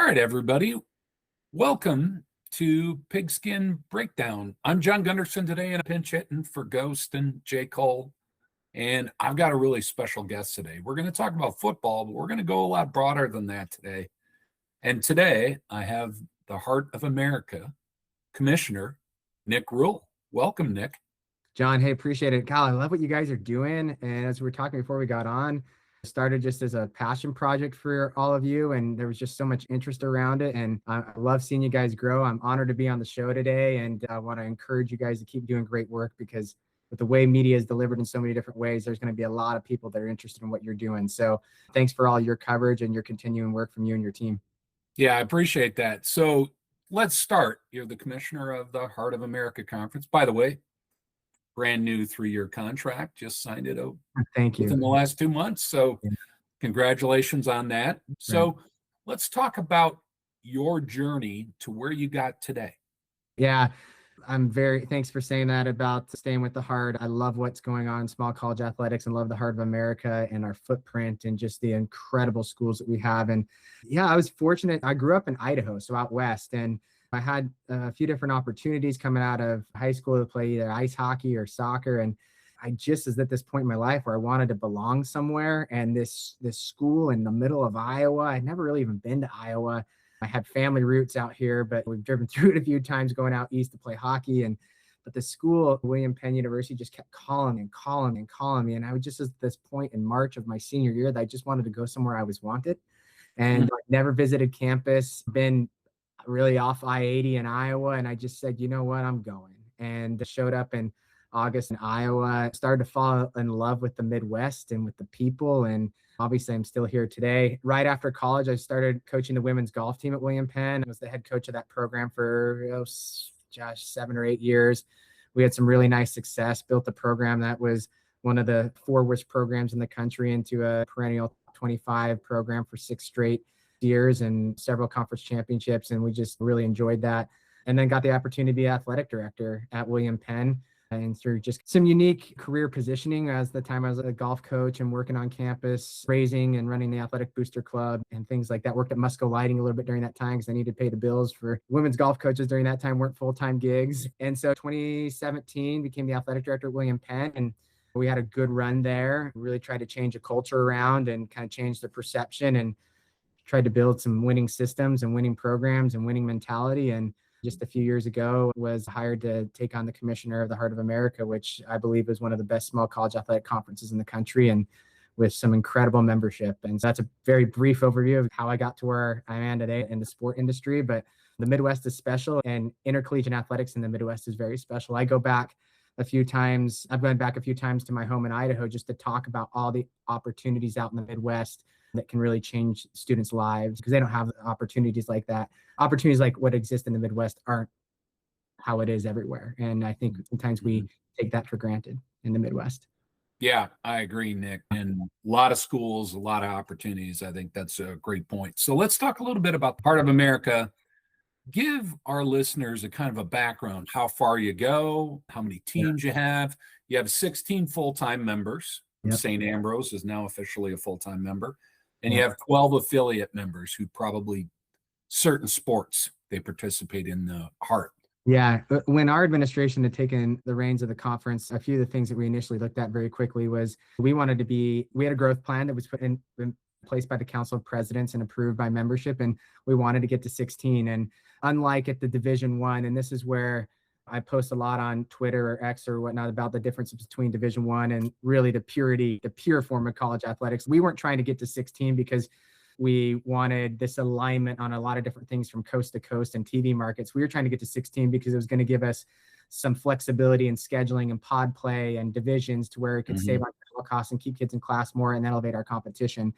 All right, everybody. Welcome to Pigskin Breakdown. I'm John Gunderson today, and I'm pinch hitting for Ghost and J. Cole. And I've got a really special guest today. We're going to talk about football, but we're going to go a lot broader than that today. And today I have the Heart of America Commissioner, Nik Rule. Welcome, Nik. John, hey, appreciate it. Kyle, I love what you guys are doing. And as we were talking before we got on, it started just as a passion project for all of you. And there was just so much interest around it. And I love seeing you guys grow. I'm honored to be on the show today. And I want to encourage you guys to keep doing great work, because with the way media is delivered in so many different ways, there's going to be a lot of people that are interested in what you're doing. So thanks for all your coverage and your continuing work from you and your team. Yeah, I appreciate that. So let's start. You're the commissioner of the Heart of America Conference. By the way, brand new 3-year contract, just signed it out Thank you. within the last 2 months. So congratulations on that. So let's talk about your journey to where you got today. Yeah, thanks for saying that about staying with the Heart. I love what's going on in small college athletics and love the Heart of America and our footprint and just the incredible schools that we have. And yeah, I was fortunate. I grew up in Idaho, so out west, and I had a few different opportunities coming out of high school to play either ice hockey or soccer. And I just was at this point in my life where I wanted to belong somewhere. And this school in the middle of Iowa, I'd never really even been to Iowa. I had family roots out here, but we've driven through it a few times going out east to play hockey. But the school, William Penn University, just kept calling and calling and calling me. And I was just at this point in March of my senior year that I just wanted to go somewhere I was wanted. And I never visited campus, been really off I-80 in Iowa. And I just said, you know what, I'm going. And showed up in August in Iowa, started to fall in love with the Midwest and with the people. And obviously I'm still here today. Right after college, I started coaching the women's golf team at William Penn. I was the head coach of that program for, 7 or 8 years. We had some really nice success, built a program that was one of the 4 worst programs in the country into a perennial 25 program for 6 straight years and several conference championships. And we just really enjoyed that. And then got the opportunity to be athletic director at William Penn. And through just some unique career positioning as the time I was a golf coach and working on campus, raising and running the athletic booster club and things like that. Worked at Musco Lighting a little bit during that time because I needed to pay the bills for women's golf coaches during that time, weren't full-time gigs. And so 2017 became the athletic director at William Penn. And we had a good run there, really tried to change a culture around and kind of change the perception and tried to build some winning systems and winning programs and winning mentality. And just a few years ago was hired to take on the commissioner of the Heart of America, which I believe is one of the best small college athletic conferences in the country and with some incredible membership. And so that's a very brief overview of how I got to where I am today in the sport industry. But the Midwest is special, and intercollegiate athletics in the Midwest is very special. I go back a few times. I've gone back a few times to my home in Idaho just to talk about all the opportunities out in the Midwest that can really change students' lives, because they don't have opportunities like that. Opportunities like what exist in the Midwest aren't how it is everywhere. And I think sometimes we take that for granted in the Midwest. Yeah, I agree, Nik. And a lot of schools, a lot of opportunities. I think that's a great point. So let's talk a little bit about the Heart of America. Give our listeners a kind of a background, how far you go, how many teams you have. You have 16 full-time members. St. Ambrose is now officially a full-time member. And you have 12 affiliate members who probably certain sports they participate in the Heart. Yeah. When our administration had taken the reins of the conference, a few of the things that we initially looked at very quickly was we had a growth plan that was put in place by the Council of Presidents and approved by membership. And we wanted to get to 16. And unlike at the Division I, and this is where I post a lot on Twitter or X or whatnot about the differences between Division I and really the pure form of college athletics. We weren't trying to get to 16 because we wanted this alignment on a lot of different things from coast to coast and TV markets. We were trying to get to 16 because it was going to give us some flexibility in scheduling and pod play and divisions to where it could save on travel costs and keep kids in class more and elevate our competition.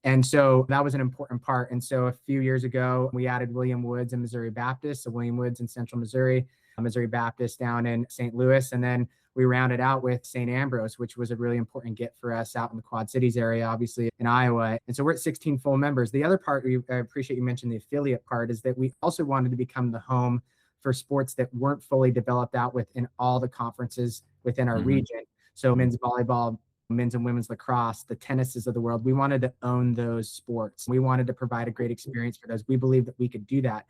And so that was an important part. And so a few years ago, we added William Woods and Missouri Baptist. So William Woods in Central Missouri, Missouri Baptist down in St. Louis. And then we rounded out with St. Ambrose, which was a really important get for us out in the Quad Cities area, obviously in Iowa. And so we're at 16 full members. The other part, I appreciate you mentioned the affiliate part, is that we also wanted to become the home for sports that weren't fully developed out within all the conferences within our region. So men's volleyball, men's and women's lacrosse, the tennises of the world. We wanted to own those sports. We wanted to provide a great experience for those. We believed that we could do that.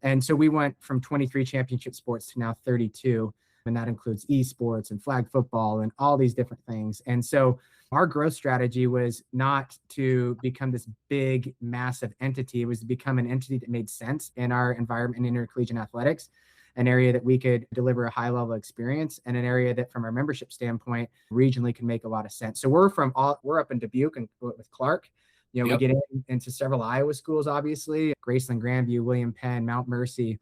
And so we went from 23 championship sports to now 32. And that includes esports and flag football and all these different things. And so our growth strategy was not to become this big, massive entity. It was to become an entity that made sense in our environment in intercollegiate athletics, an area that we could deliver a high level experience, and an area that from our membership standpoint, regionally can make a lot of sense. So we're up in Dubuque and with Clark. You know, we get into several Iowa schools, obviously, Graceland, Grandview, William Penn, Mount Mercy,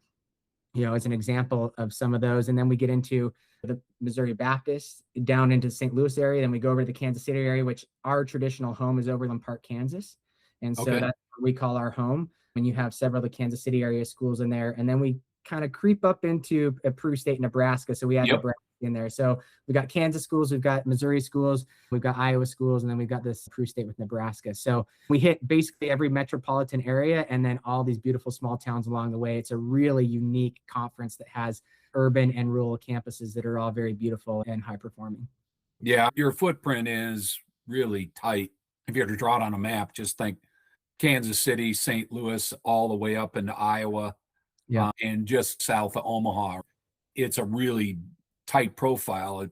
you know, as an example of some of those. And then we get into the Missouri Baptist down into St. Louis area. Then we go over to the Kansas City area, which our traditional home is Overland Park, Kansas. And so that's what we call our home. When you have several of the Kansas City area schools in there. And then we kind of creep up into Peru State, Nebraska. So we have Nebraska in there. So we got Kansas schools, we've got Missouri schools, we've got Iowa schools, and then we've got this Peru State with Nebraska. So we hit basically every metropolitan area and then all these beautiful small towns along the way. It's a really unique conference that has urban and rural campuses that are all very beautiful and high performing. Yeah, your footprint is really tight. If you were to draw it on a map, just think Kansas City, St. Louis, all the way up into Iowa, and just south of Omaha. It's a really tight profile.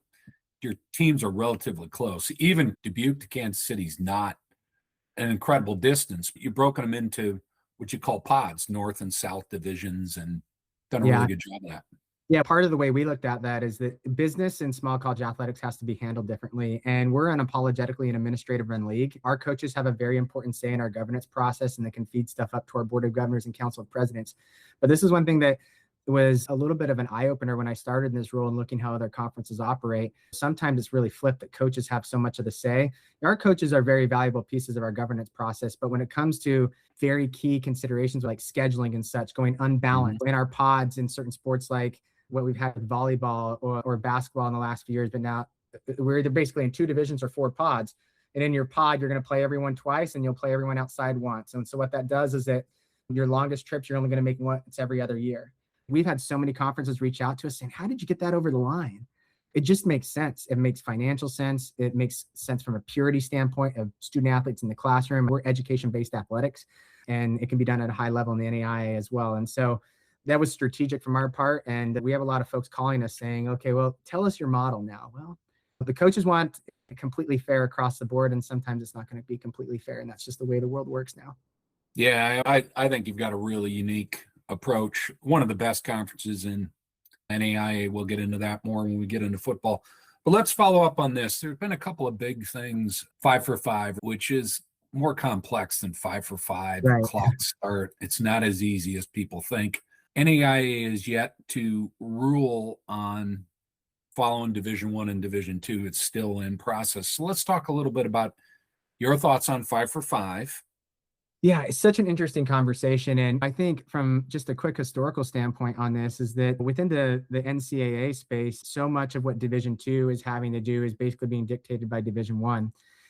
Your teams are relatively close. Even Dubuque to Kansas City is not an incredible distance. You've broken them into what you call pods, North and South divisions, and done a really good job of that. Yeah, part of the way we looked at that is that business and small college athletics has to be handled differently. And we're unapologetically an administrative run league. Our coaches have a very important say in our governance process, and they can feed stuff up to our board of governors and council of presidents. But this is one thing that was a little bit of an eye-opener when I started in this role and looking how other conferences operate. Sometimes it's really flipped that coaches have so much of the say. Our coaches are very valuable pieces of our governance process, but when it comes to very key considerations like scheduling and such, going unbalanced in our pods in certain sports like what we've had with volleyball or basketball in the last few years, but now we're either basically in 2 divisions or 4 pods. And in your pod, you're going to play everyone twice and you'll play everyone outside once. And so what that does is that your longest trips, you're only going to make once every other year. We've had so many conferences reach out to us saying, how did you get that over the line? It just makes sense. It makes financial sense. It makes sense from a purity standpoint of student athletes in the classroom. We're education-based athletics, and it can be done at a high level in the NAIA as well. And so that was strategic from our part. And we have a lot of folks calling us saying, okay, well, tell us your model now. Well, the coaches want it completely fair across the board, and sometimes it's not going to be completely fair. And that's just the way the world works now. Yeah, I think you've got a really unique approach. One of the best conferences in NAIA. We'll get into that more when we get into football. But let's follow up on this. There's been a couple of big things. 5 for 5, which is more complex than 5 for 5. Right. Clock start. It's not as easy as people think. NAIA is yet to rule on following Division I and Division II. It's still in process. So let's talk a little bit about your thoughts on 5 for 5. Yeah, it's such an interesting conversation. And I think from just a quick historical standpoint on this is that within the NCAA space, so much of what Division II is having to do is basically being dictated by Division I.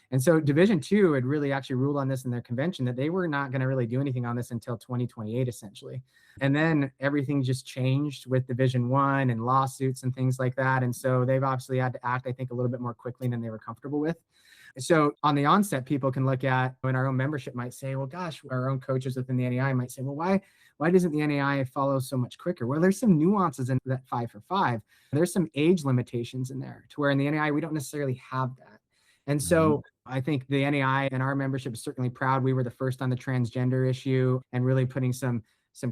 And so Division II had really actually ruled on this in their convention that they were not going to really do anything on this until 2028, essentially. And then everything just changed with Division I and lawsuits and things like that. And so they've obviously had to act, I think, a little bit more quickly than they were comfortable with. So on the onset, people can look at, and our own membership might say, well, gosh, our own coaches within the NAIA might say, well, why doesn't the NAIA follow so much quicker? Well, there's some nuances in that 5 for 5. There's some age limitations in there to where in the NAIA, we don't necessarily have that. And so I think the NAIA and our membership is certainly proud. We were the first on the transgender issue and really putting some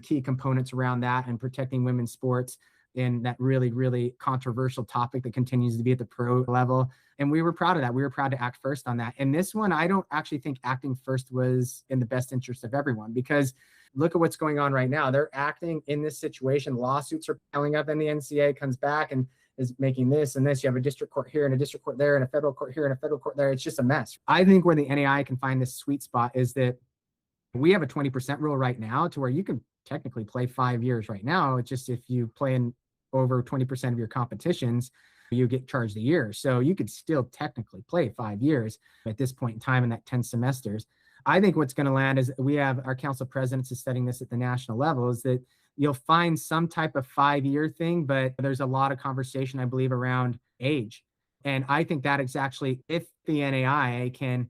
key components around that and protecting women's sports in that really, really controversial topic that continues to be at the pro level. And we were proud of that. We were proud to act first on that. And this one, I don't actually think acting first was in the best interest of everyone, because look at what's going on right now. They're acting in this situation. Lawsuits are piling up, and the NCAA comes back and is making this and this. You have a district court here and a district court there and a federal court here and a federal court there. It's just a mess. I think where the NAIA can find this sweet spot is that we have a 20% rule right now to where you can technically play 5 years right now. It's just if you play in over 20% of your competitions, you get charged a year. So you could still technically play 5 years at this point in time in that 10 semesters. I think what's going to land is we have our council presidents is studying this at the national level, is that you'll find some type of 5-year thing, but there's a lot of conversation, I believe, around age. And I think that is actually, if the NAIA can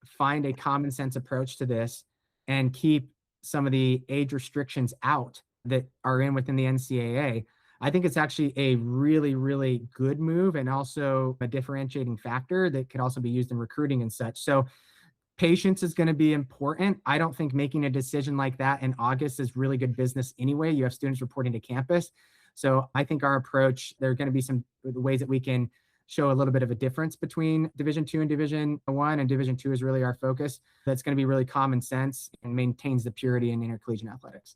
find a common sense approach to this and keep some of the age restrictions out that are in within the NCAA, I think it's actually a really, really good move and also a differentiating factor that could also be used in recruiting and such. So patience is going to be important. I don't think making a decision like that in August is really good business anyway. You have students reporting to campus. So I think our approach, there are going to be some ways that we can show a little bit of a difference between Division II and Division I, and Division II is really our focus. That's going to be really common sense and maintains the purity in intercollegiate athletics.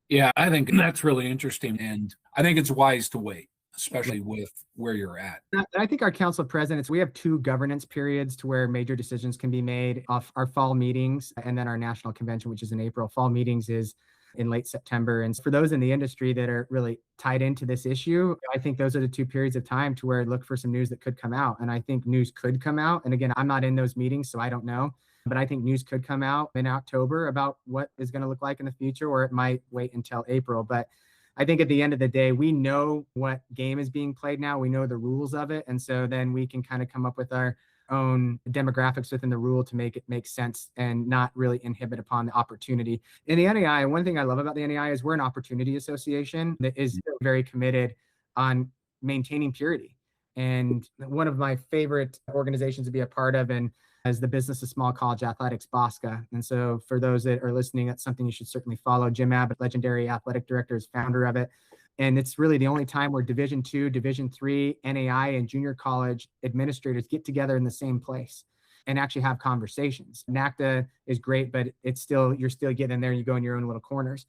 Yeah, I think that's really interesting. And I think it's wise to wait, especially with where you're at. I think our council of presidents, we have 2 governance periods to where major decisions can be made off our fall meetings and then our national convention, which is in April. Fall meetings is in late September. And for those in the industry that are really tied into this issue, I think those are the 2 periods of time to where look for some news that could come out. And I think news could come out. And again, I'm not in those meetings, so I don't know. But I think news could come out in October about what is going to look like in the future, or it might wait until April. But I think at the end of the day, we know what game is being played now. We know the rules of it. And so then we can kind of come up with our own demographics within the rule to make it make sense and not really inhibit upon the opportunity. In the NAIA, one thing I love about the NAIA is we're an opportunity association that is very committed on maintaining purity. And one of my favorite organizations to be a part of and as the Business of Small College Athletics, BOSCA. And so for those that are listening, that's something you should certainly follow. Jim Abbott, legendary athletic director, is founder of it. And it's really the only time where Division II, Division III, NAIA, and junior college administrators get together in the same place and actually have conversations. NACDA is great, but it's still, you're still getting in there and you go in your own little corners.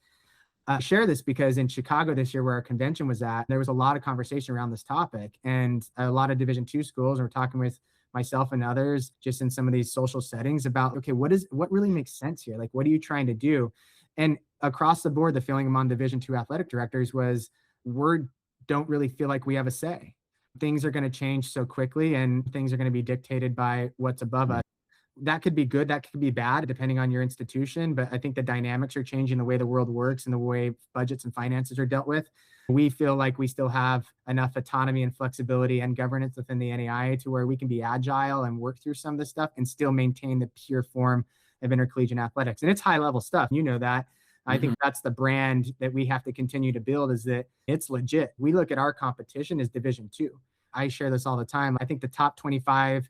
Share this because in Chicago this year, where our convention was at, there was a lot of conversation around this topic, and a lot of Division II schools are talking with myself and others just in some of these social settings about, okay, what really makes sense here? Like, what are you trying to do? And across the board, the feeling among Division II athletic directors was we don't really feel like we have a say. Things are going to change so quickly and things are going to be dictated by what's above us. That could be good, that could be bad, depending on your institution. But I think the dynamics are changing, the way the world works and the way budgets and finances are dealt with. We feel like we still have enough autonomy and flexibility and governance within the NAIA to where we can be agile and work through some of this stuff and still maintain the pure form of intercollegiate athletics. And it's high level stuff. You know that. I think that's the brand that we have to continue to build, is that it's legit. We look at our competition as Division II. I share this all the time. I think the top 25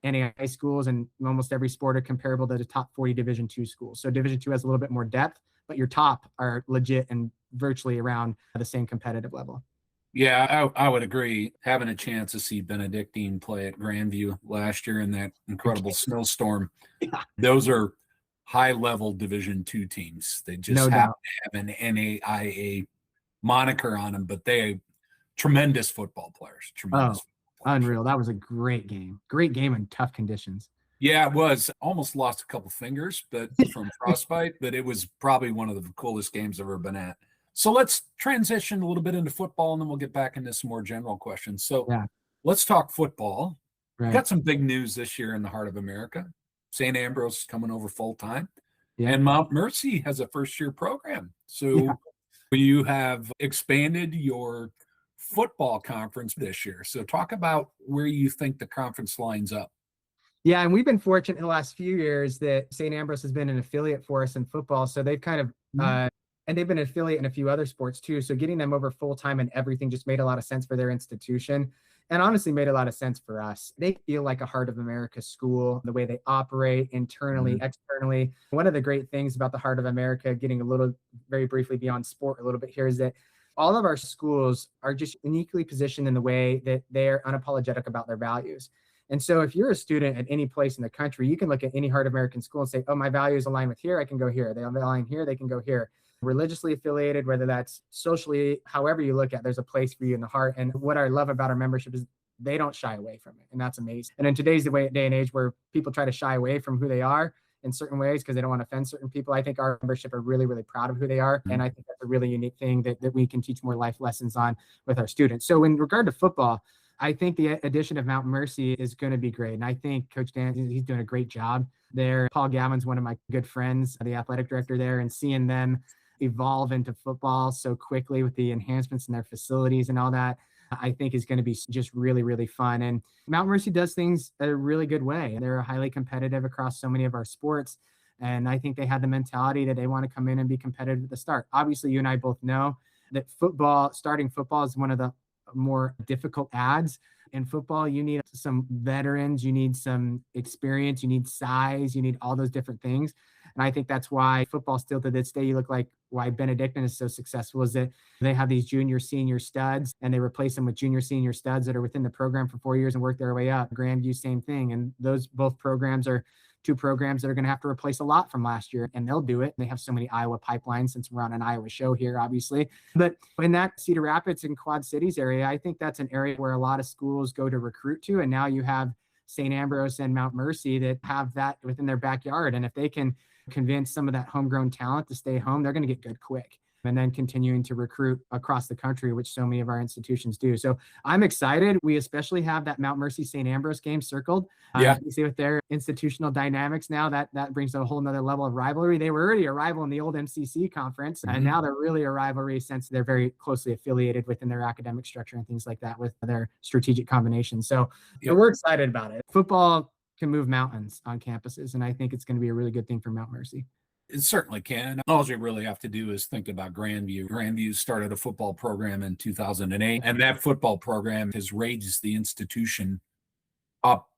NAIA schools in almost every sport are comparable to the top 40 Division II schools. So Division II has a little bit more depth, but your top are legit and virtually around the same competitive level. Yeah, I would agree. Having a chance to see Benedictine play at Grandview last year in that incredible snowstorm, those are high-level Division II teams. They just have to have an NAIA moniker on them, but they are tremendous football players. Unreal. That was a great game. Great game in tough conditions. Yeah, it was. Almost lost a couple fingers, but from frostbite, but it was probably one of the coolest games I've ever been at. So let's transition a little bit into football, and then we'll get back into some more general questions. So let's talk football. Right. Got some big news this year in the heart of America. St. Ambrose is coming over full-time, and Mount Mercy has a first-year program. So you have expanded your football conference this year. So talk about where you think the conference lines up. Yeah, and we've been fortunate in the last few years that St. Ambrose has been an affiliate for us in football. So they've kind of, and they've been an affiliate in a few other sports too. So getting them over full-time and everything just made a lot of sense for their institution, and honestly made a lot of sense for us. They feel like a heart of America school, the way they operate internally, externally. One of the great things about the heart of America, getting a little very briefly beyond sport a little bit here, is that all of our schools are just uniquely positioned in the way that they're unapologetic about their values. And so if you're a student at any place in the country, you can look at any Heart American school and say, oh, my values align with here, I can go here. They align here, they can go here. Religiously affiliated, whether that's socially, however you look at, there's a place for you in the heart. And what I love about our membership is they don't shy away from it. And that's amazing. And in today's day and age where people try to shy away from who they are in certain ways because they don't want to offend certain people, I think our membership are really, really proud of who they are. And I think that's a really unique thing that we can teach more life lessons on with our students. So in regard to football, I think the addition of Mount Mercy is going to be great. And I think Coach Dan, he's doing a great job there. Paul Gavin's one of my good friends, the athletic director there, and seeing them evolve into football so quickly with the enhancements in their facilities and all that. I think is going to be just really, really fun. And Mount Mercy does things a really good way. They're highly competitive across so many of our sports. And I think they had the mentality that they want to come in and be competitive at the start. Obviously, you and I both know that starting football is one of the more difficult ads. In football, you need some veterans, you need some experience, you need size, you need all those different things. And I think that's why football still to this day, you look like why Benedictine is so successful is that they have these junior, senior studs and they replace them with junior, senior studs that are within the program for 4 years and work their way up. Grandview, same thing. And those both programs are two programs that are going to have to replace a lot from last year, and they'll do it. They have so many Iowa pipelines since we're on an Iowa show here, obviously. But in that Cedar Rapids and Quad Cities area, I think that's an area where a lot of schools go to recruit to. And now you have St. Ambrose and Mount Mercy that have that within their backyard. And if they can convince some of that homegrown talent to stay home, they're going to get good quick. And then continuing to recruit across the country, which so many of our institutions do. So I'm excited. We especially have that Mount Mercy St. Ambrose game circled. You see with their institutional dynamics now, that brings a whole nother level of rivalry. They were already a rival in the old MCC conference, and now they're really a rivalry since they're very closely affiliated within their academic structure and things like that with their strategic combinations. So we're excited about it. Football can move mountains on campuses, and I think it's going to be a really good thing for Mount Mercy. It certainly can. All you really have to do is think about Grandview. Grandview started a football program in 2008, and that football program has raised the institution up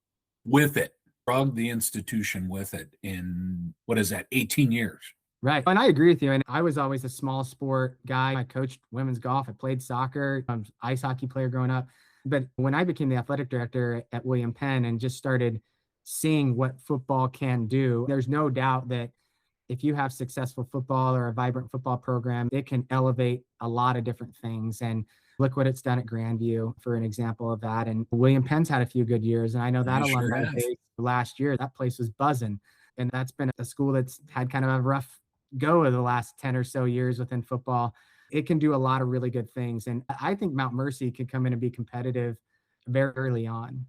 with it, drugged the institution with it in, 18 years. Right. And I agree with you. And I was always a small sport guy. I coached women's golf. I played soccer. I'm an ice hockey player growing up. But when I became the athletic director at William Penn and just started seeing what football can do, there's no doubt that if you have successful football or a vibrant football program, it can elevate a lot of different things. And look what it's done at Grandview for an example of that. And William Penn's had a few good years. And I know that alumni base last year, that place was buzzing. And that's been a school that's had kind of a rough go of the last 10 or so years within football. It can do a lot of really good things. And I think Mount Mercy can come in and be competitive very early on.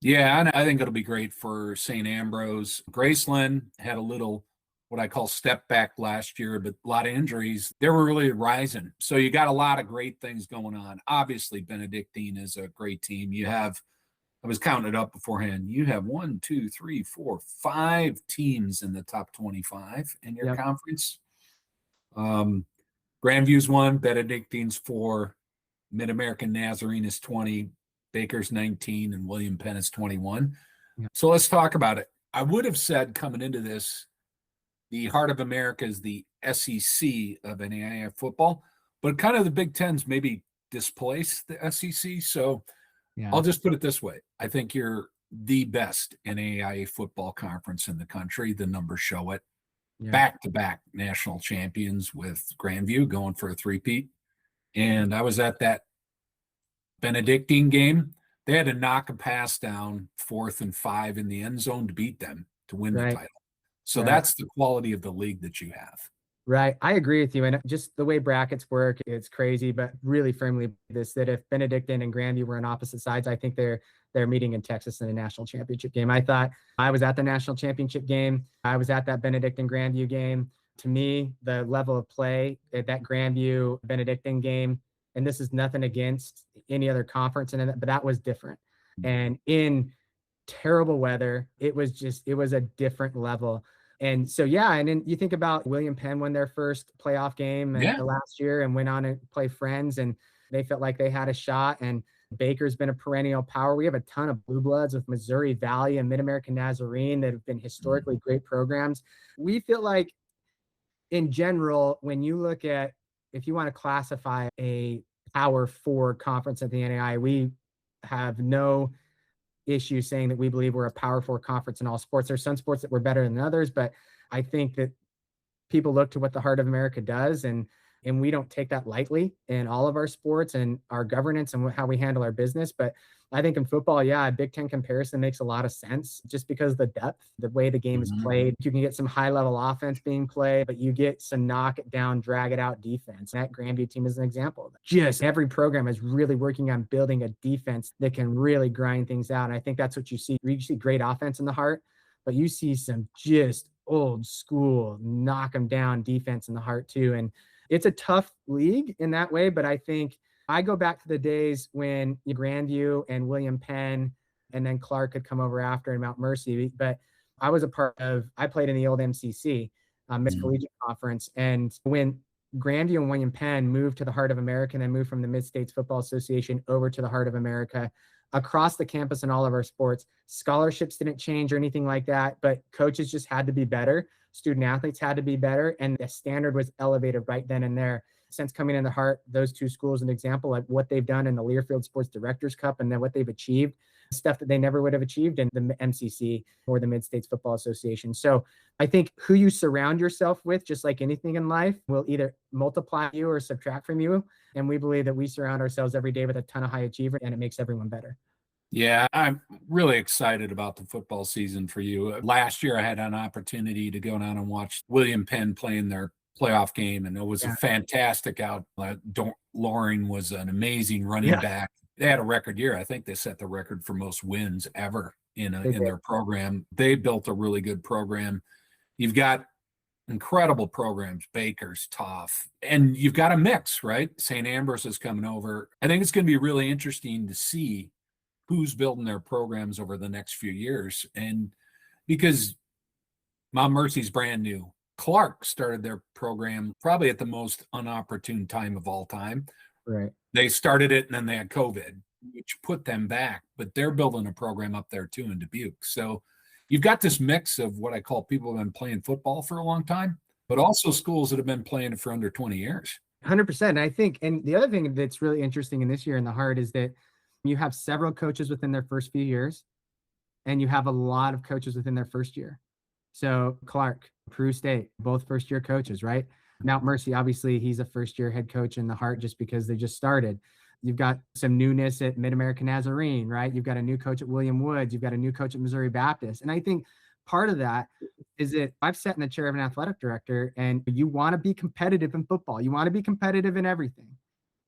Yeah, and I think it'll be great for St. Ambrose. Graceland had a little what I call step back last year, but a lot of injuries. They were really rising. So you got a lot of great things going on. Obviously, Benedictine is a great team. You have, I was counting it up beforehand. You have 1, 2, 3, 4, 5 teams in the top 25 in your conference. Grandview's 1, Benedictine's 4, Mid-American Nazarene is 20, Baker's 19, and William Penn is 21. So let's talk about it. I would have said coming into this, the Heart of America is the SEC of NAIA football, but kind of the Big Ten's maybe displaced the SEC. So I'll just put it this way. I think you're the best NAIA football conference in the country. The numbers show it. Back-to-back national champions with Grandview going for a three-peat. And I was at that Benedictine game. They had to knock a pass down 4th and 5 in the end zone to beat them to win the title. So that's the quality of the league that you have. Right. I agree with you. And just the way brackets work, it's crazy, but really firmly that if Benedictine and Grandview were on opposite sides, I think they're meeting in Texas in the national championship game. I thought I was at the national championship game. I was at that Benedictine Grandview game. To me, the level of play at that Grandview Benedictine game, and this is nothing against any other conference, but that was different. And in terrible weather, it was a different level. And so, and then you think about William Penn won their first playoff game last year and went on to play Friends, and they felt like they had a shot. And Baker's been a perennial power. We have a ton of blue bloods with Missouri Valley and Mid-American Nazarene that have been historically great programs. We feel like, in general, when you look at, if you want to classify a Power 4 conference at the NAIA, we have no issue saying that we believe we're a Power 4 conference in all sports. There's some sports that we're better than others, but I think that people look to what the Heart of America does, and we don't take that lightly in all of our sports and our governance and how we handle our business. But I think in football, a Big Ten comparison makes a lot of sense just because of the depth, the way the game is played. You can get some high-level offense being played, but you get some knock it down, drag it out defense. That Grandview team is an example of that. Just every program is really working on building a defense that can really grind things out. And I think that's what you see. You see great offense in the Heart, but you see some just old school knock them down defense in the Heart too. And it's a tough league in that way, but I think I go back to the days when Grandview and William Penn and then Clark had come over after in Mount Mercy. But I played in the old MCC, Mixed Collegiate Conference. And when Grandview and William Penn moved to the Heart of America and then moved from the Mid-States Football Association over to the Heart of America, across the campus in all of our sports, scholarships didn't change or anything like that, but coaches just had to be better. Student athletes had to be better. And the standard was elevated right then and there. Since coming in the Heart, those two schools, an example, like what they've done in the Learfield Sports Directors Cup and then what they've achieved, stuff that they never would have achieved in the MCC or the Mid-States Football Association. So I think who you surround yourself with, just like anything in life, will either multiply you or subtract from you. And we believe that we surround ourselves every day with a ton of high achievers, and it makes everyone better. Yeah, I'm really excited about the football season for you. Last year, I had an opportunity to go down and watch William Penn playing their playoff game, and it was a fantastic out. Loring was an amazing running back. They had a record year. I think they set the record for most wins ever in their program. They built a really good program. You've got incredible programs, Baker's, Toff, and you've got a mix, right? St. Ambrose is coming over. I think it's going to be really interesting to see who's building their programs over the next few years. And because Mount Mercy's brand new, Clark started their program probably at the most unopportune time of all time. Right. They started it and then they had COVID, which put them back, but they're building a program up there too in Dubuque. So you've got this mix of what I call people who have been playing football for a long time, but also schools that have been playing it for under 20 years. 100%. I think, and the other thing that's really interesting in this year in the Heart is that you have several coaches within their first few years, and you have a lot of coaches within their first year. So Clark, Peru State, both first-year coaches, right? Mount Mercy, obviously, he's a first-year head coach in the Heart just because they just started. You've got some newness at Mid-American Nazarene, right? You've got a new coach at William Woods. You've got a new coach at Missouri Baptist. And I think part of that is that I've sat in the chair of an athletic director, and you want to be competitive in football. You want to be competitive in everything.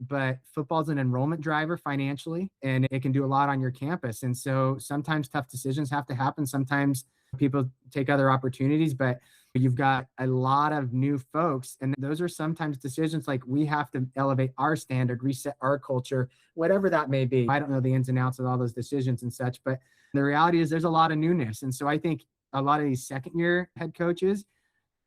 But football is an enrollment driver financially, and it can do a lot on your campus. And so sometimes tough decisions have to happen. Sometimes people take other opportunities, but you've got a lot of new folks. And those are sometimes decisions like we have to elevate our standard, reset our culture, whatever that may be. I don't know the ins and outs of all those decisions and such, but the reality is there's a lot of newness. And so I think a lot of these second-year head coaches,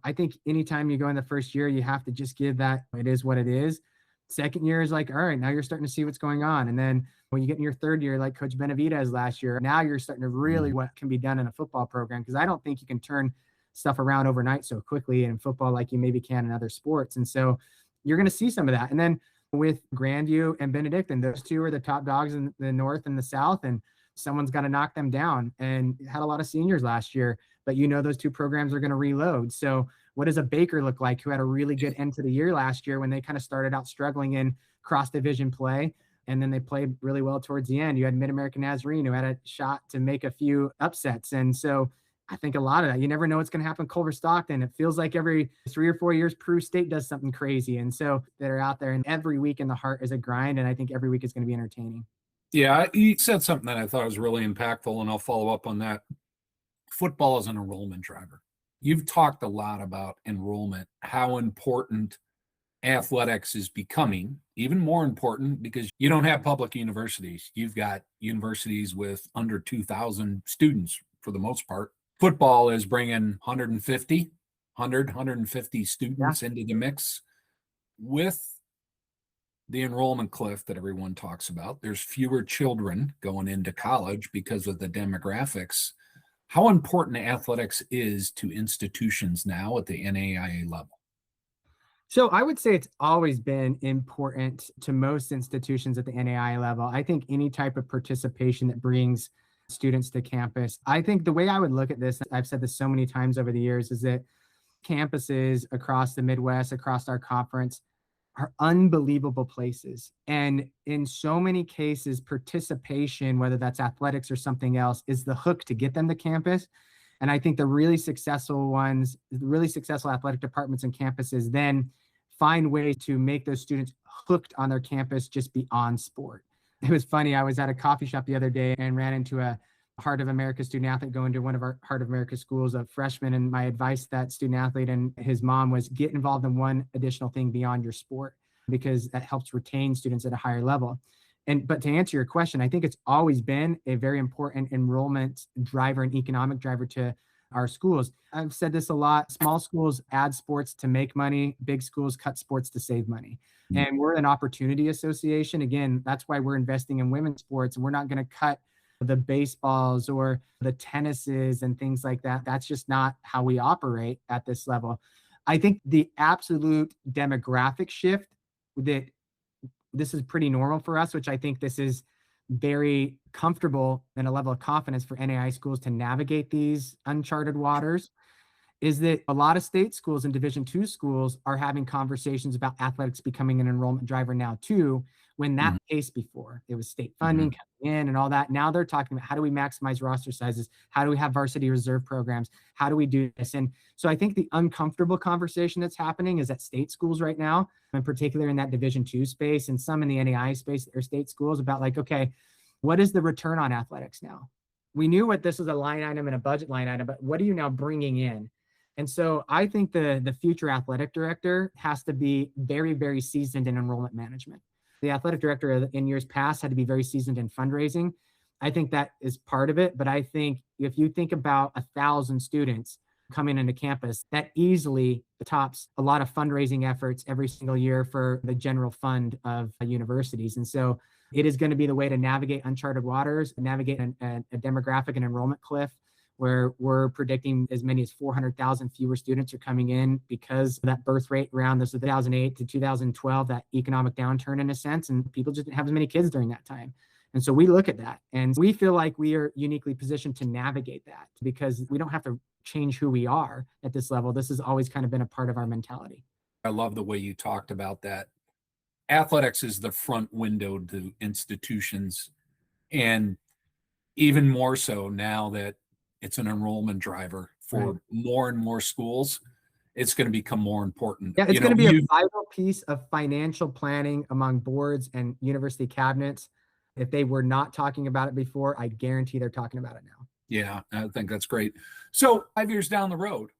I think anytime you go in the first year, you have to just give that, it is what it is. Second year is like, all right, now you're starting to see what's going on. And then when you get in your third year, like Coach Benavidez last year, now you're starting to really what can be done in a football program. Because I don't think you can turn stuff around overnight so quickly in football like you maybe can in other sports. And so you're going to see some of that. And then with Grandview and Benedictine, those two are the top dogs in the North and the South, and someone's got to knock them down. And had a lot of seniors last year, but those two programs are going to reload. So what does a Baker look like, who had a really good end to the year last year when they kind of started out struggling in cross-division play, and then they played really well towards the end? You had Mid-American Nazarene, who had a shot to make a few upsets. And so I think a lot of that, you never know what's going to happen. Culver Stockton, it feels like every 3 or 4 years, Peru State does something crazy. And so they're out there, and every week in the Heart is a grind, and I think every week is going to be entertaining. Yeah, you said something that I thought was really impactful, and I'll follow up on that. Football is an enrollment driver. You've talked a lot about enrollment, how important athletics is becoming, even more important because you don't have public universities. You've got universities with under 2,000 students for the most part. Football is bringing 150 students into the mix. With the enrollment cliff that everyone talks about, there's fewer children going into college because of the demographics. How important athletics is to institutions now at the NAIA level? So I would say it's always been important to most institutions at the NAIA level. I think any type of participation that brings students to campus. I think the way I would look at this, I've said this so many times over the years, is that campuses across the Midwest, across our conference, are unbelievable places. And in so many cases, participation, whether that's athletics or something else, is the hook to get them to campus. And I think the really successful ones, the really successful athletic departments and campuses then find ways to make those students hooked on their campus just beyond sport. It was funny. I was at a coffee shop the other day and ran into a Heart of America student athlete going to one of our Heart of America schools, a freshman. And my advice to that student athlete and his mom was get involved in one additional thing beyond your sport. because that helps retain students at a higher level. But to answer your question, I think it's always been a very important enrollment driver and economic driver to our schools. I've said this a lot. Small schools add sports to make money. Big schools cut sports to save money. And we're an opportunity association. Again, that's why we're investing in women's sports. And we're not going to cut the baseballs or the tennises and things like that. That's just not how we operate at this level. I think the absolute demographic shift that this is pretty normal for us, which I think this is very comfortable and a level of confidence for NAIA schools to navigate these uncharted waters, is that a lot of state schools and Division II schools are having conversations about athletics becoming an enrollment driver now too, when that case before it was state funding coming in and all that. Now they're talking about how do we maximize roster sizes? How do we have varsity reserve programs? How do we do this? And so I think the uncomfortable conversation that's happening is at state schools right now, in particular in that Division II space and some in the NAIA space or state schools, about like, okay, what is the return on athletics now? We knew what this was, a line item and a budget line item, but what are you now bringing in? And so I think the future athletic director has to be very, very seasoned in enrollment management. The athletic director in years past had to be very seasoned in fundraising. I think that is part of it. But I think if you think about 1,000 students coming into campus, that easily tops a lot of fundraising efforts every single year for the general fund of universities. And so it is going to be the way to navigate uncharted waters, navigate a demographic and enrollment cliff, where we're predicting as many as 400,000 fewer students are coming in because of that birth rate around this 2008 to 2012, that economic downturn in a sense, and people just didn't have as many kids during that time. And so we look at that and we feel like we are uniquely positioned to navigate that because we don't have to change who we are at this level. This has always kind of been a part of our mentality. I love the way you talked about that. Athletics is the front window to institutions, and even more so now that it's an enrollment driver for more and more schools, it's going to become more important. Yeah, it's going to be a vital piece of financial planning among boards and university cabinets. If they were not talking about it before, I guarantee they're talking about it now. Yeah, I think that's great. So 5 years down the road,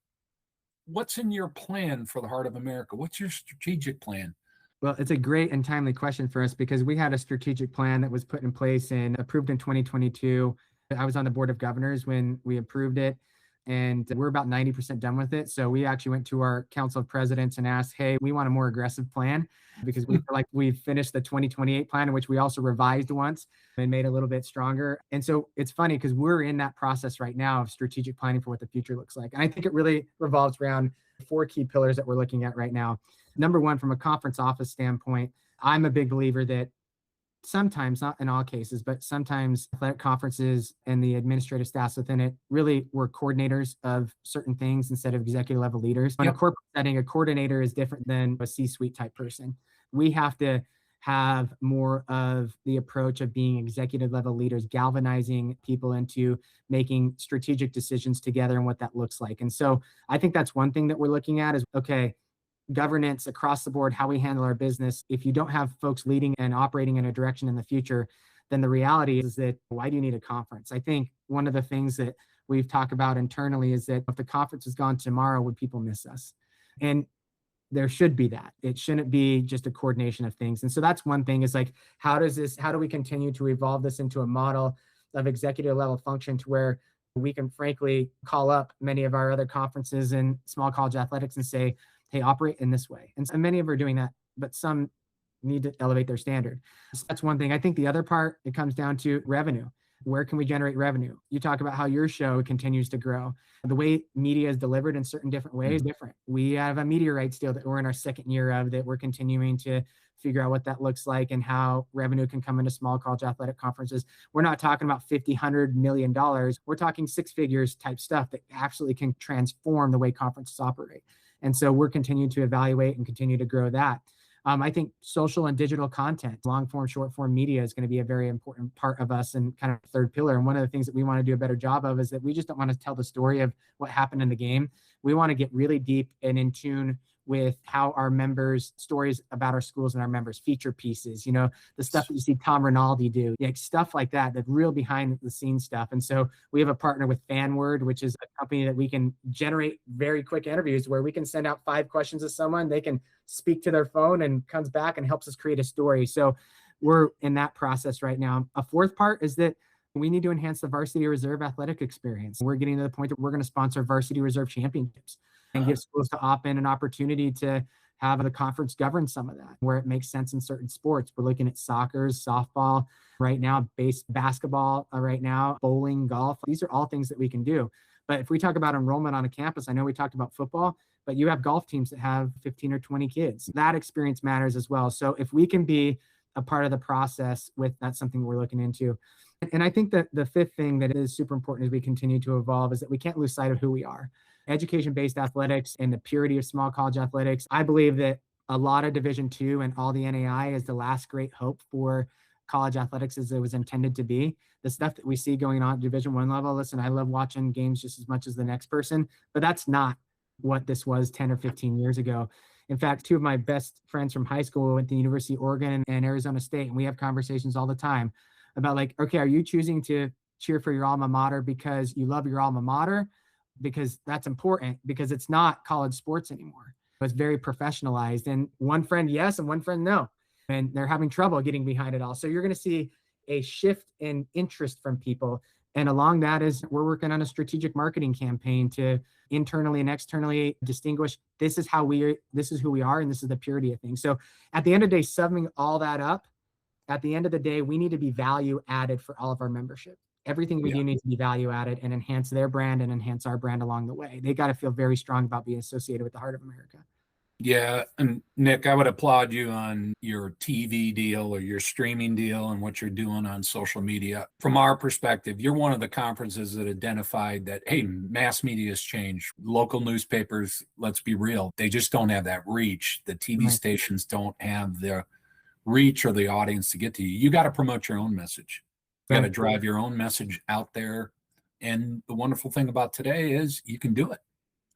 what's in your plan for the Heart of America? What's your strategic plan? Well, it's a great and timely question for us because we had a strategic plan that was put in place and approved in 2022. I was on the board of governors when we approved it, and we're about 90% done with it. So we actually went to our council of presidents and asked, hey, we want a more aggressive plan because we feel like we've finished the 2028 plan, in which we also revised once and made it a little bit stronger. And so it's funny because we're in that process right now of strategic planning for what the future looks like. And I think it really revolves around 4 key pillars that we're looking at right now. Number one, from a conference office standpoint, I'm a big believer that sometimes, not in all cases, but sometimes athletic conferences and the administrative staffs within it really were coordinators of certain things instead of executive level leaders. In a corporate setting, a coordinator is different than a C-suite type person. We have to have more of the approach of being executive level leaders, galvanizing people into making strategic decisions together and what that looks like. And so I think that's one thing that we're looking at is, okay, governance across the board, how we handle our business. If you don't have folks leading and operating in a direction in the future, then the reality is that why do you need a conference? I think one of the things that we've talked about internally is that if the conference was gone tomorrow, would people miss us? And there should be that. It shouldn't be just a coordination of things. And so that's one thing is like, how do we continue to evolve this into a model of executive level function to where we can frankly call up many of our other conferences in small college athletics and say, hey, operate in this way. And so many of them are doing that, but some need to elevate their standard. So that's one thing. I think the other part, it comes down to revenue. Where can we generate revenue? You talk about how your show continues to grow. The way media is delivered in certain different ways is different. We have a media rights deal that we're in our 2nd year of that we're continuing to figure out what that looks like and how revenue can come into small college athletic conferences. We're not talking about $50, $100 million. We're talking 6 figures type stuff that absolutely can transform the way conferences operate. And so we're continuing to evaluate and continue to grow that. I think social and digital content, long form, short form media is going to be a very important part of us and kind of 3rd pillar. And one of the things that we want to do a better job of is that we just don't want to tell the story of what happened in the game. We want to get really deep and in tune with how our members, stories about our schools and our members, feature pieces, the stuff that you see Tom Rinaldi do, like stuff like that, that real behind the scenes stuff. And so we have a partner with FanWord, which is a company that we can generate very quick interviews where we can send out 5 questions to someone, they can speak to their phone and comes back and helps us create a story. So we're in that process right now. A fourth part is that we need to enhance the varsity reserve athletic experience. We're getting to the point that we're going to sponsor varsity reserve championships and give schools to opt in an opportunity to have the conference govern some of that where it makes sense in certain sports. We're looking at soccer, softball right now, basketball right now, bowling, golf. These are all things that we can do. But if we talk about enrollment on a campus, I know we talked about football, but you have golf teams that have 15 or 20 kids. That experience matters as well. So if we can be a part of the process that's something we're looking into. And I think that the fifth thing that is super important as we continue to evolve is that we can't lose sight of who we are. Education-based athletics and the purity of small college athletics. I believe that a lot of Division II and all the NAIA is the last great hope for college athletics as it was intended to be. The stuff that we see going on at Division I level, listen, I love watching games just as much as the next person, but that's not what this was 10 or 15 years ago. In fact, 2 of my best friends from high school went to the University of Oregon and Arizona State, and we have conversations all the time about like, okay, are you choosing to cheer for your alma mater because you love your alma mater? Because that's important, because it's not college sports anymore. It's very professionalized, and one friend yes and one friend no, and they're having trouble getting behind it all. So you're going to see a shift in interest from people, and along that is we're working on a strategic marketing campaign to internally and externally distinguish this is who we are, and this is the purity of things. So at the end of the day, summing all that up, at the end of the day, we need to be value added for all of our membership. Everything we do needs to be value added and enhance their brand and enhance our brand along the way. They got to feel very strong about being associated with the heart of America. Yeah. And Nick, I would applaud you on your TV deal or your streaming deal and what you're doing on social media. From our perspective, you're one of the conferences that identified that, hey, mass media has changed. Local newspapers, let's be real, they just don't have that reach. The TV stations don't have the reach or the audience to get to you. You got to promote your own message. You got to drive your own message out there. And the wonderful thing about today is you can do it.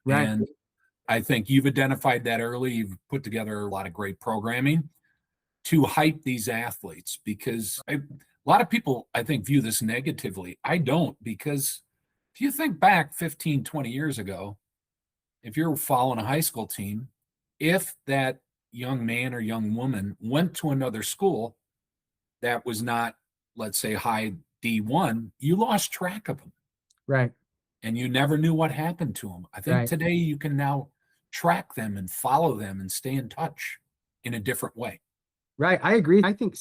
Right. And I think you've identified that early. You've put together a lot of great programming to hype these athletes, because a lot of people, I think, view this negatively. I don't, because if you think back 15, 20 years ago, if you're following a high school team, if that young man or young woman went to another school that was not, let's say, high D1, you lost track of them. Right. And you never knew what happened to them. I think today you can now track them and follow them and stay in touch in a different way. Right. I agree. I think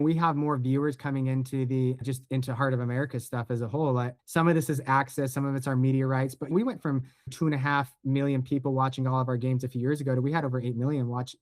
we have more viewers coming into into Heart of America stuff as a whole. Like some of this is access, some of it's our media rights, but we went from 2.5 million people watching all of our games a few years ago to we had over 8 million watch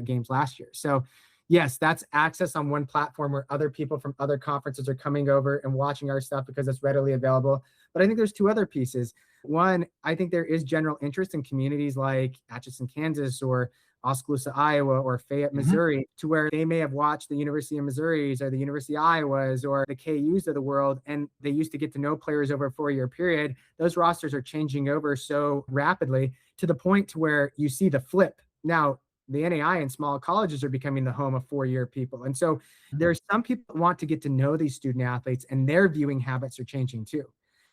games last year. So yes, that's access on one platform where other people from other conferences are coming over and watching our stuff because it's readily available. But I think there's 2 other pieces. One, I think there is general interest in communities like Atchison, Kansas, or Oskaloosa, Iowa, or Fayette, Missouri, to where they may have watched the University of Missouri's or the University of Iowa's or the KU's of the world, and they used to get to know players over a 4-year period. Those rosters are changing over so rapidly to the point to where you see the flip. Now, the NAIA and small colleges are becoming the home of 4-year people. And so there's some people that want to get to know these student athletes, and their viewing habits are changing too.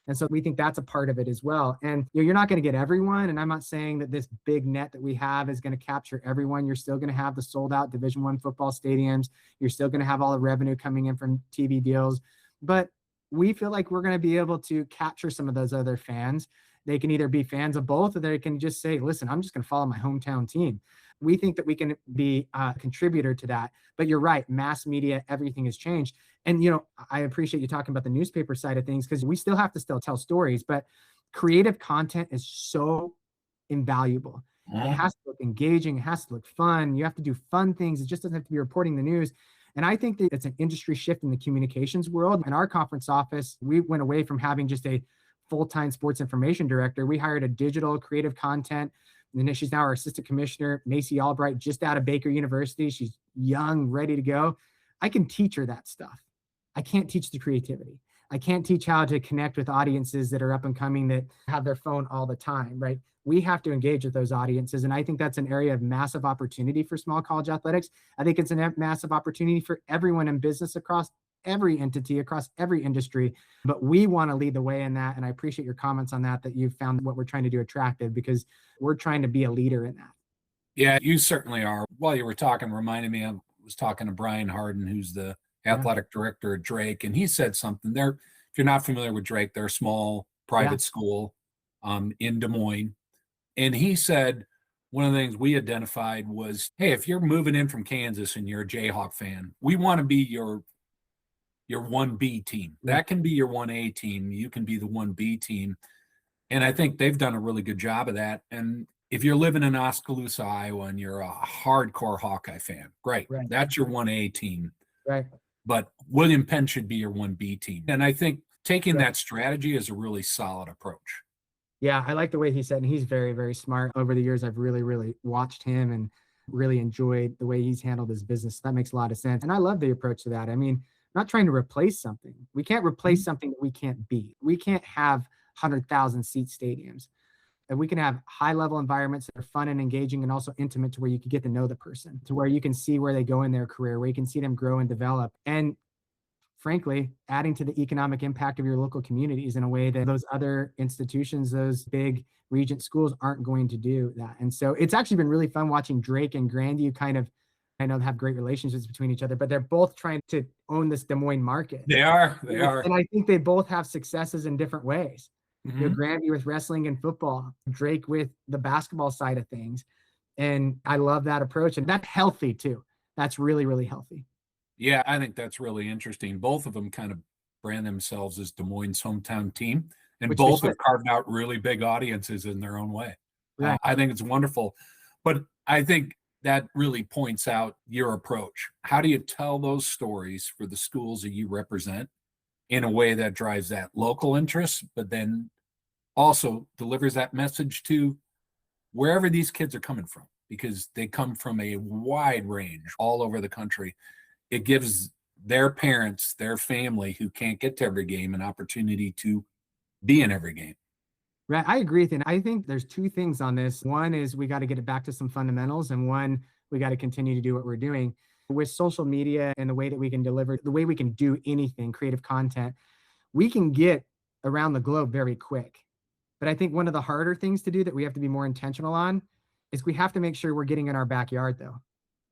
And so we think that's a part of it as well. And you're not going to get everyone. And I'm not saying that this big net that we have is going to capture everyone. You're still going to have the sold out Division I football stadiums. You're still going to have all the revenue coming in from TV deals. But we feel like we're going to be able to capture some of those other fans. They can either be fans of both, or they can just say, listen, I'm just going to follow my hometown team. We think that we can be a contributor to that. But you're right, mass media, everything has changed. And, I appreciate you talking about the newspaper side of things, because we still have to tell stories, but creative content is so invaluable. It has to look engaging. It has to look fun. You have to do fun things. It just doesn't have to be reporting the news. And I think that it's an industry shift in the communications world. In our conference office, we went away from having just a full-time sports information director. We hired a digital creative content. And then she's now our assistant commissioner, Macy Albright, just out of Baker University. She's young, ready to go. I can teach her that stuff. I can't teach the creativity. I can't teach how to connect with audiences that are up and coming that have their phone all the time, right? We have to engage with those audiences. And I think that's an area of massive opportunity for small college athletics. I think it's a massive opportunity for everyone in business across every entity, across every industry. But we want to lead the way in that. And I appreciate your comments on that, that you've found what we're trying to do attractive, because we're trying to be a leader in that. Yeah, you certainly are. While you were talking, reminded me, I was talking to Brian Harden, who's the athletic director at Drake, and he said something there. If you're not familiar with Drake, they're a small private school in Des Moines. And he said one of the things we identified was, hey, if you're moving in from Kansas and you're a Jayhawk fan, we want to be your 1B team. That can be your 1A team. You can be the 1B team. And I think they've done a really good job of that. And if you're living in Oskaloosa, Iowa, and you're a hardcore Hawkeye fan, great. That's your 1A team. Right. But William Penn should be your 1B team. And I think taking that strategy is a really solid approach. Yeah, I like the way he said, and he's very, very smart. Over the years, I've really, really watched him and really enjoyed the way he's handled his business. That makes a lot of sense. And I love the approach to that. I mean, not trying to replace something. We can't replace something that we can't beat. We can't have 100,000 seat stadiums. And we can have high level environments that are fun and engaging and also intimate, to where you can get to know the person, to where you can see where they go in their career, where you can see them grow and develop. And frankly, adding to the economic impact of your local communities in a way that those other institutions, those big regent schools, aren't going to do that. And so it's actually been really fun watching Drake and Grandview kind of, I know, have great relationships between each other, but they're both trying to own this Des Moines market. They are. And I think they both have successes in different ways. You know, Grandview with wrestling and football, Drake with the basketball side of things. And I love that approach. And that's healthy too. That's really, really healthy. Yeah, I think that's really interesting. Both of them kind of brand themselves as Des Moines' hometown team, and both have carved out really big audiences in their own way. Right. I think it's wonderful. But I think that really points out your approach. How do you tell those stories for the schools that you represent in a way that drives that local interest, but then also delivers that message to wherever these kids are coming from, because they come from a wide range all over the country. It gives their parents, their family who can't get to every game, an opportunity to be in every game. Right. I agree with you. And I think there's two things on this. One is we got to get it back to some fundamentals, and one, we got to continue to do what we're doing with social media and the way that we can deliver, the way we can do anything, creative content. We can get around the globe very quick. But I think one of the harder things to do that we have to be more intentional on is we have to make sure we're getting in our backyard, though,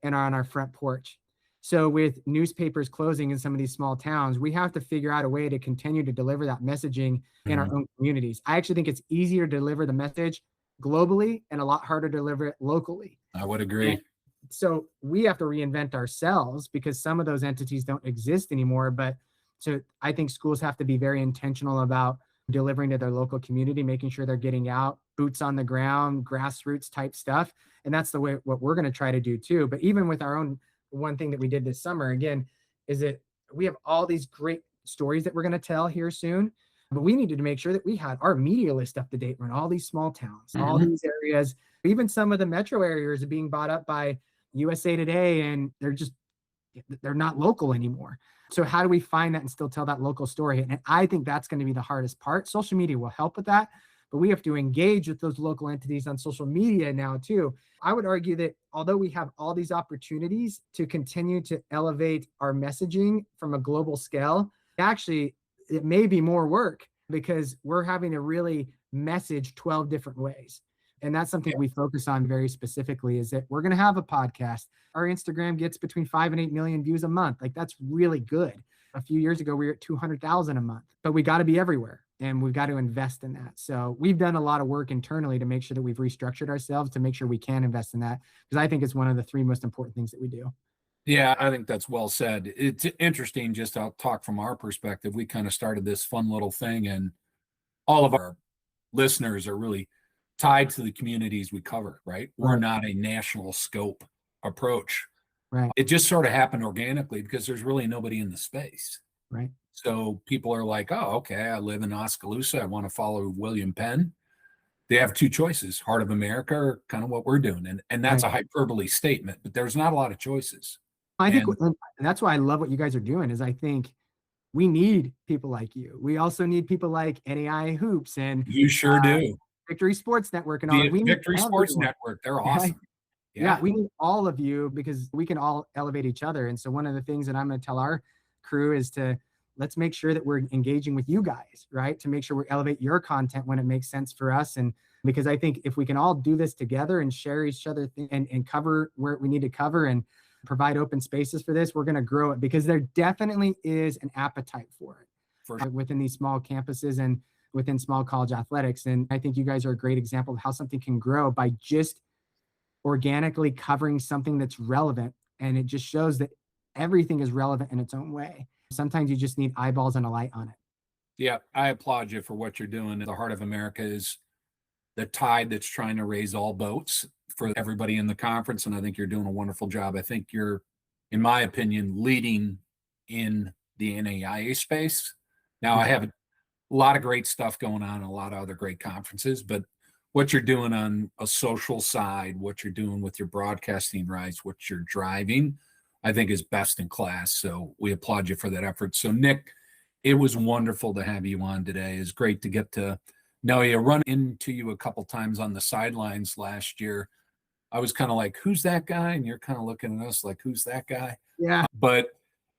and on our front porch. So with newspapers closing in some of these small towns, we have to figure out a way to continue to deliver that messaging in our own communities. I actually think it's easier to deliver the message globally and a lot harder to deliver it locally. I would agree. And so we have to reinvent ourselves, because some of those entities don't exist anymore. But so I think schools have to be very intentional about delivering to their local community, making sure they're getting out, boots on the ground, grassroots type stuff. And that's the way what we're going to try to do too. But even with our own, one thing that we did this summer, again, is that we have all these great stories that we're going to tell here soon, but we needed to make sure that we had our media list up to date. We're in all these small towns, all these areas, even some of the metro areas are being bought up by USA Today, and they're not local anymore. So how do we find that and still tell that local story? And I think that's going to be the hardest part. Social media will help with that, but we have to engage with those local entities on social media now too. I would argue that although we have all these opportunities to continue to elevate our messaging from a global scale, actually it may be more work, because we're having to really message 12 different ways. And that's something we focus on very specifically, is that we're going to have a podcast. Our Instagram gets between 5 and 8 million views a month. Like, that's really good. A few years ago, we were at 200,000 a month, but we got to be everywhere, and we've got to invest in that. So we've done a lot of work internally to make sure that we've restructured ourselves to make sure we can invest in that, because I think it's one of the three most important things that we do. Yeah, I think that's well said. It's interesting, just I'll talk from our perspective. We kind of started this fun little thing, and all of our listeners are really tied to the communities we cover, right? We're not a national scope approach. Right. It just sort of happened organically because there's really nobody in the space. Right. So people are like, oh, okay, I live in Oskaloosa. I want to follow William Penn. They have two choices, Heart of America, or kind of what we're doing. And that's a hyperbole statement, but there's not a lot of choices. I think, and that's why I love what you guys are doing, is I think we need people like you. We also need people like NAIA Hoops and You sure do. Victory Sports Network and all. The We need Victory Sports everyone. Network, they're awesome. Yeah, Yeah. we need all of you because we can all elevate each other. And so one of the things that I'm going to tell our crew is to let's make sure that we're engaging with you guys, right? To make sure we elevate your content when it makes sense for us. And because I think if we can all do this together and share each other and cover where we need to cover and provide open spaces for this, we're going to grow it because there definitely is an appetite for it within these small campuses and within small college athletics. And I think you guys are a great example of how something can grow by just organically covering something that's relevant. And it just shows that everything is relevant in its own way. Sometimes you just need eyeballs and a light on it. Yeah, I applaud you for what you're doing. The Heart of America is the tide that's trying to raise all boats for everybody in the conference. And I think you're doing a wonderful job. I think you're, in my opinion, leading in the NAIA space. Now, I have a lot of great stuff going on in a lot of other great conferences, but what you're doing on a social side, what you're doing with your broadcasting rights, what you're driving, I think is best in class. So we applaud you for that effort. So Nik, it was wonderful to have you on today. It's great to get to know you. Run into you a couple times on the sidelines last year. I was kind of like, who's that guy? And you're kind of looking at us like, who's that guy? Yeah. But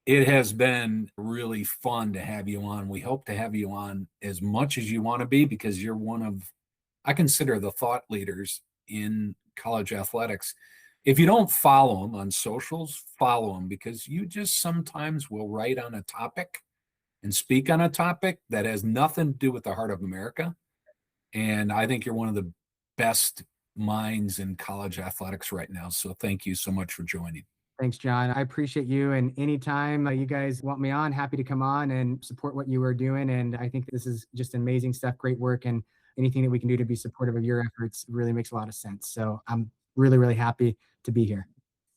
it has been really fun to have you on. We hope to have you on as much as you want to be because you're one of, I consider the thought leaders in college athletics. If you don't follow them on socials, follow them because you just sometimes will write on a topic and speak on a topic that has nothing to do with the Heart of America. And I think you're one of the best minds in college athletics right now. So thank you so much for joining. Thanks, John. I appreciate you. And anytime you guys want me on, happy to come on and support what you are doing. And I think this is just amazing stuff, great work. And anything that we can do to be supportive of your efforts really makes a lot of sense. So I'm really, really happy to be here.